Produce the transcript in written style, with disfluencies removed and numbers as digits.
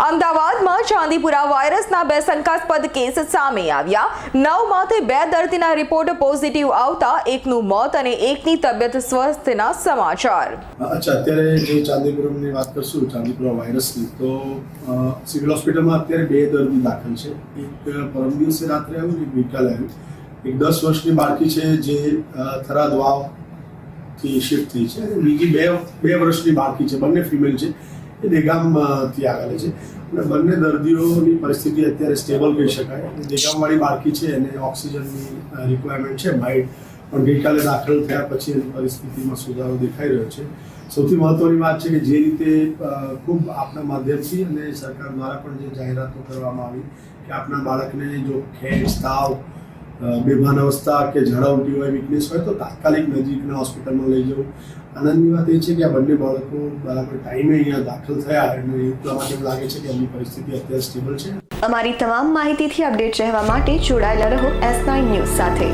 અમદાવાદમાં ચાંદીપુરા વાયરસના 2 શંકાસ્પદ કેસ સામે આવ્યા। 9 માંથી 2 દર્દીના રિપોર્ટ પોઝિટિવ આવતા એકનું મોત અને એકની તબિયત સ્વસ્થના સમાચાર। અચ્છા, અત્યારે જે ચાંદીપુરમની વાત કરશું, ચાંદીપુરા વાયરસની, તો સિવિલ હોસ્પિટલમાં અત્યારે 2 દર્દી દાખલ છે। એક પરમ દિવસે રાત્રે આવ્યું ને એક ગઈકાલે આવ્યું। એક 10 વર્ષની બાળકી છે જે થરાદ વાવથી શિફ્ટ થઈ છે। બીજી 2 વર્ષની બાળકી છે, બંને ફિમેલ છે, એ દેગામથી આવેલી છે અને બંને દર્દીઓની પરિસ્થિતિ અત્યારે સ્ટેબલ કહી શકાય। દેગામવાળી બાળકી છે એને ઓક્સિજનની રિક્વાયરમેન્ટ છે બાઇટ, પણ ગઈકાલે દાખલ થયા પછી એની પરિસ્થિતિમાં સુધારો દેખાઈ રહ્યો છે। સૌથી મહત્વની વાત છે કે જે રીતે ખૂબ આપણા માધ્યમથી અને સરકાર દ્વારા પણ જે જાહેરાતો કરવામાં આવી કે આપણા બાળકને જો ખેંચ, તાવ, બેભાન અવસ્થા કે ઝાડા ઉલટી હોય, વીકનેસ હોય તો તાત્કાલિક નજીકના હોસ્પિટલમાં લઈ જવું। આનંદની વાત એ છે કે આ બંને બાળકો બરાબર ટાઈમે અહીંયા દાખલ થયા અને એટલા માટે લાગે છે કે એમની પરિસ્થિતિ અત્યારે સ્ટેબલ છે। અમારી તમામ માહિતીથી અપડેટ રહેવા માટે જોડાયેલા રહો S9 ન્યૂઝ સાથે।